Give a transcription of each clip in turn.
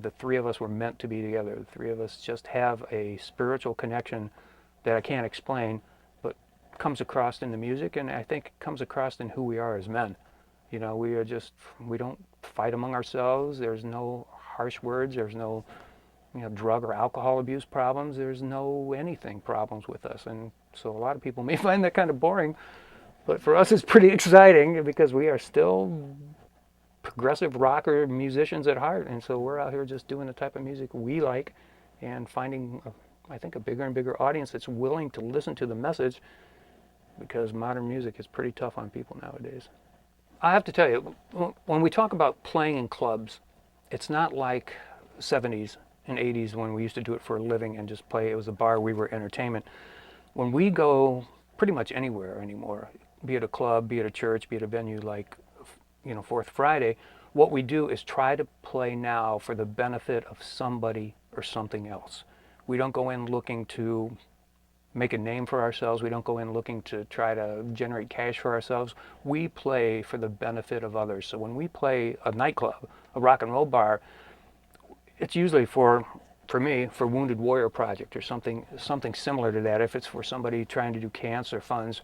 the three of us were meant to be together. The three of us just have a spiritual connection that I can't explain, but comes across in the music, and I think comes across in who we are as men. You know, we don't fight among ourselves. There's no harsh words. There's no, drug or alcohol abuse problems. There's no anything problems with us. And so a lot of people may find that kind of boring, but for us it's pretty exciting because we are still progressive rocker musicians at heart. And so we're out here just doing the type of music we like and finding, I think, a bigger and bigger audience that's willing to listen to the message, because modern music is pretty tough on people nowadays. I have to tell you, when we talk about playing in clubs, it's not like 70s and 80s when we used to do it for a living and just play. It was a bar, we were entertainment. When we go pretty much anywhere anymore, be it a club, be it a church, be it a venue like, Fourth Friday, what we do is try to play now for the benefit of somebody or something else. We don't go in looking to make a name for ourselves. We don't go in looking to try to generate cash for ourselves. We play for the benefit of others. So when we play a nightclub, a rock and roll bar, it's usually for me, for Wounded Warrior Project or something similar to that. If it's for somebody trying to do cancer funds,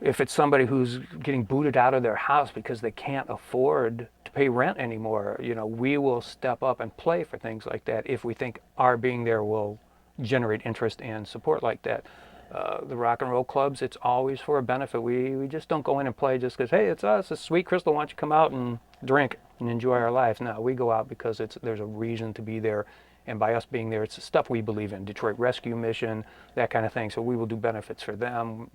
if it's somebody who's getting booted out of their house because they can't afford to pay rent anymore, we will step up and play for things like that if we think our being there will generate interest and support like that. The rock and roll clubs, it's always for a benefit. We just don't go in and play just because, hey, it's us, it's Sweet Crystal, why don't you come out and drink and enjoy our lives. No, we go out because there's a reason to be there. And by us being there, it's the stuff we believe in, Detroit Rescue Mission, that kind of thing. So we will do benefits for them.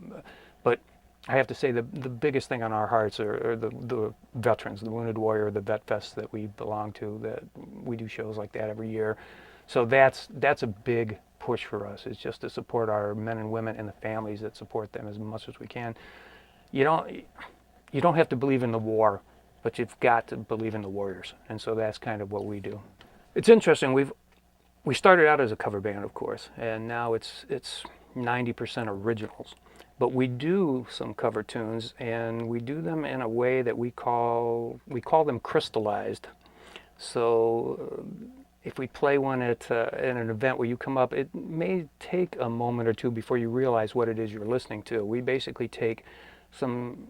But I have to say the biggest thing on our hearts are the veterans, the Wounded Warrior, the Vet Fest that we belong to, that we do shows like that every year. So that's a big push for us, is just to support our men and women and the families that support them as much as we can. You don't have to believe in the war, but you've got to believe in the warriors. And so that's kind of what we do. It's interesting. We started out as a cover band, of course, and now it's 90% originals. But we do some cover tunes, and we do them in a way that we call them crystallized. So if we play one at an event where you come up, it may take a moment or two before you realize what it is you're listening to. We basically take some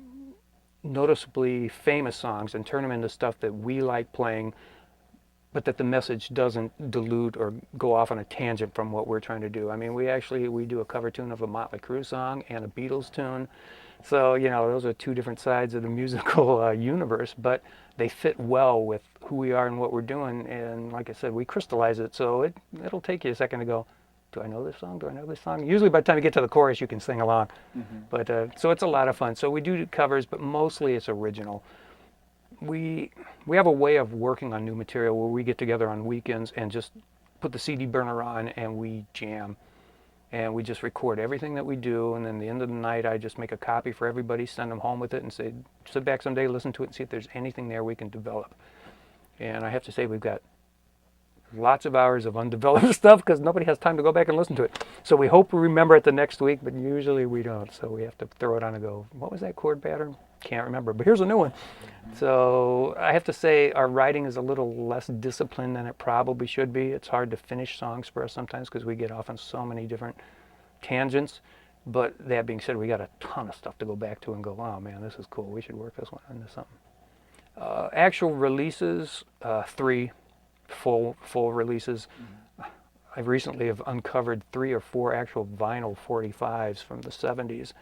noticeably famous songs and turn them into stuff that we like playing, but that the message doesn't dilute or go off on a tangent from what we're trying to do. I mean, we do a cover tune of a Motley Crue song and a Beatles tune. So, those are two different sides of the musical universe, but they fit well with who we are and what we're doing. And like I said, we crystallize it, so it'll take you a second to go, do I know this song? Do I know this song? Usually by the time you get to the chorus, you can sing along. Mm-hmm. But so it's a lot of fun. So we do covers, but mostly it's original. We have a way of working on new material where we get together on weekends and just put the CD burner on and we jam. And we just record everything that we do, and then at the end of the night I just make a copy for everybody, send them home with it, and say, sit back someday, listen to it, and see if there's anything there we can develop. And I have to say, we've got lots of hours of undeveloped stuff because nobody has time to go back and listen to it. So we hope we remember it the next week, but usually we don't. So we have to throw it on and go, what was that chord pattern? Can't remember, but here's a new one. So I have to say our writing is a little less disciplined than it probably should be. It's hard to finish songs for us sometimes because we get off on so many different tangents. But that being said, we got a ton of stuff to go back to and go, oh man, this is cool. We should work this one into something. Actual releases, 3 full releases. Mm-hmm. I recently have uncovered 3 or 4 actual vinyl 45s from the 70s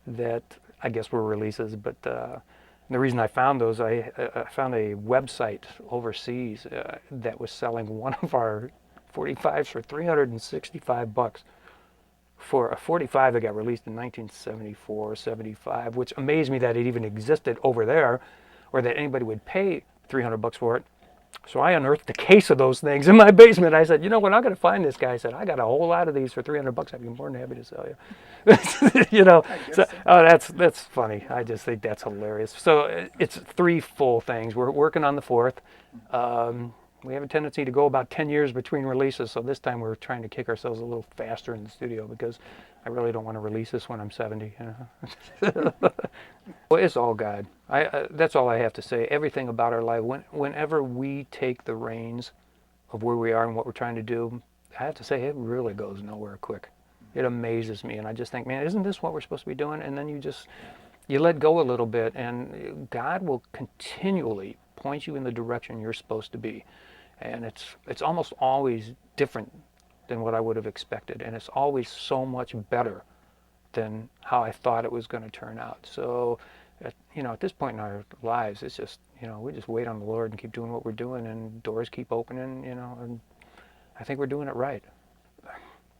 that I guess were releases, but the reason I found those, I found a website overseas that was selling one of our 45s for $365 for a 45 that got released in 1974 or 75, which amazed me that it even existed over there, or that anybody would pay $300 for it. So I unearthed a case of those things in my basement. I said, you know what, I'm going to find this guy. I said, I got a whole lot of these for $300. I'd be more than happy to sell you. So, oh, that's funny. I just think that's hilarious. So it's 3 full things. We're working on the 4th. We have a tendency to go about 10 years between releases, so this time we're trying to kick ourselves a little faster in the studio because I really don't want to release this when I'm 70. Well, it's all God. That's all I have to say. Everything about our life, whenever we take the reins of where we are and what we're trying to do, I have to say it really goes nowhere quick. It amazes me, and I just think, man, isn't this what we're supposed to be doing? And then you let go a little bit, and God will continually point you in the direction you're supposed to be. And it's almost always different than what I would have expected, and it's always so much better than how I thought it was going to turn out. So, at this point in our lives, it's just, we just wait on the Lord and keep doing what we're doing, and doors keep opening, and I think we're doing it right.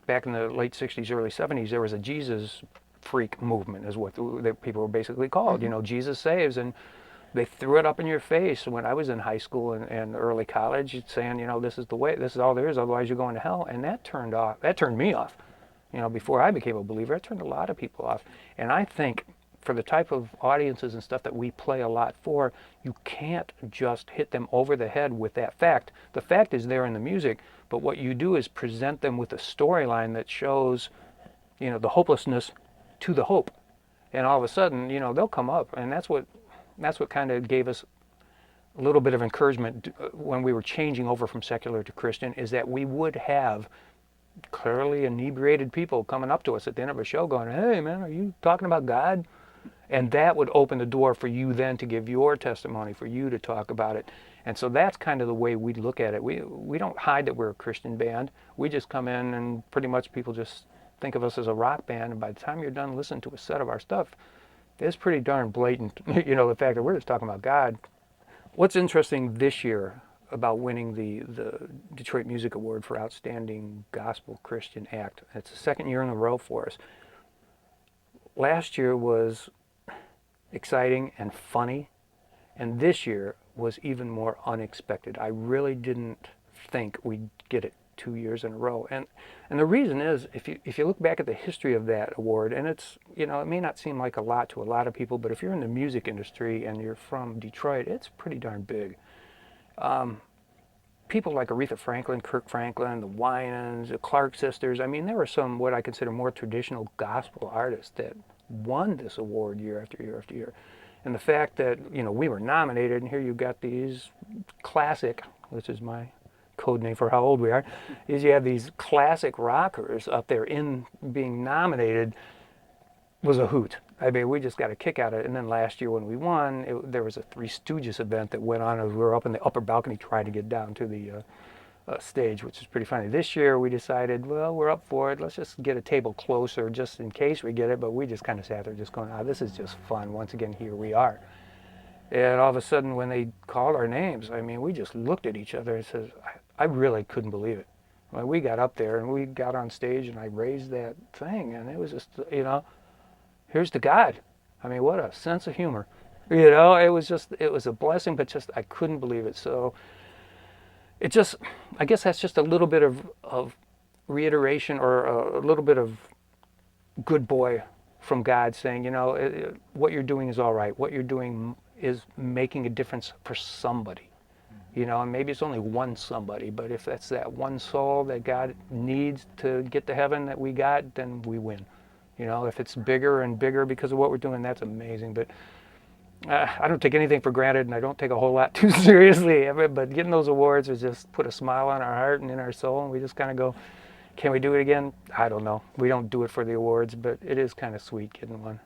Back in the late 60s, early 70s, there was a Jesus freak movement, is what people were basically called. Jesus saves, and they threw it up in your face when I was in high school and early college, saying, this is the way, this is all there is, otherwise you're going to hell. And that turned me off. Before I became a believer, it turned a lot of people off. And I think for the type of audiences and stuff that we play a lot for, you can't just hit them over the head with that fact. The fact is there in the music, but what you do is present them with a storyline that shows, the hopelessness to the hope. And all of a sudden, they'll come up. And that's what kind of gave us a little bit of encouragement when we were changing over from secular to Christian, is that we would have clearly inebriated people coming up to us at the end of a show going, hey man, are you talking about God? And that would open the door for you then to give your testimony, for you to talk about it. And so that's kind of the way we look at it. We don't hide that we're a Christian band. We just come in and pretty much people just think of us as a rock band, and by the time you're done listening to a set of our stuff, it's pretty darn blatant, the fact that we're just talking about God. What's interesting this year about winning the Detroit Music Award for Outstanding Gospel Christian Act, it's the second year in a row for us. Last year was exciting and funny, and this year was even more unexpected. I really didn't think we'd get it 2 years in a row, and the reason is, if you look back at the history of that award, and it's, it may not seem like a lot to a lot of people, but if you're in the music industry and you're from Detroit, it's pretty darn big. People like Aretha Franklin, Kirk Franklin, the Winans, the Clark sisters, there were some what I consider more traditional gospel artists that won this award year after year after year. And the fact that, we were nominated, and here you've got these classic, which is my code name for how old we are, is you have these classic rockers up there in being nominated, was a hoot. We just got a kick out of it. And then last year when we won, there was a Three Stooges event that went on as we were up in the upper balcony trying to get down to the stage, which is pretty funny. This year we decided, well, we're up for it. Let's just get a table closer just in case we get it. But we just kind of sat there just going, this is just fun. Once again, here we are. And all of a sudden when they called our names, we just looked at each other and says, I really couldn't believe it. We got up there and we got on stage and I raised that thing, and it was just, here's to God. What a sense of humor. It was a blessing, but just, I couldn't believe it. So I guess that's just a little bit of reiteration, or a little bit of good boy from God saying, what you're doing is all right. What you're doing is making a difference for somebody. And maybe it's only one somebody, but if that's that one soul that God needs to get to heaven that we got, then we win. If it's bigger and bigger because of what we're doing, that's amazing. But I don't take anything for granted, and I don't take a whole lot too seriously. But getting those awards has just put a smile on our heart and in our soul, and we just kind of go, can we do it again? I don't know. We don't do it for the awards, but it is kind of sweet getting one.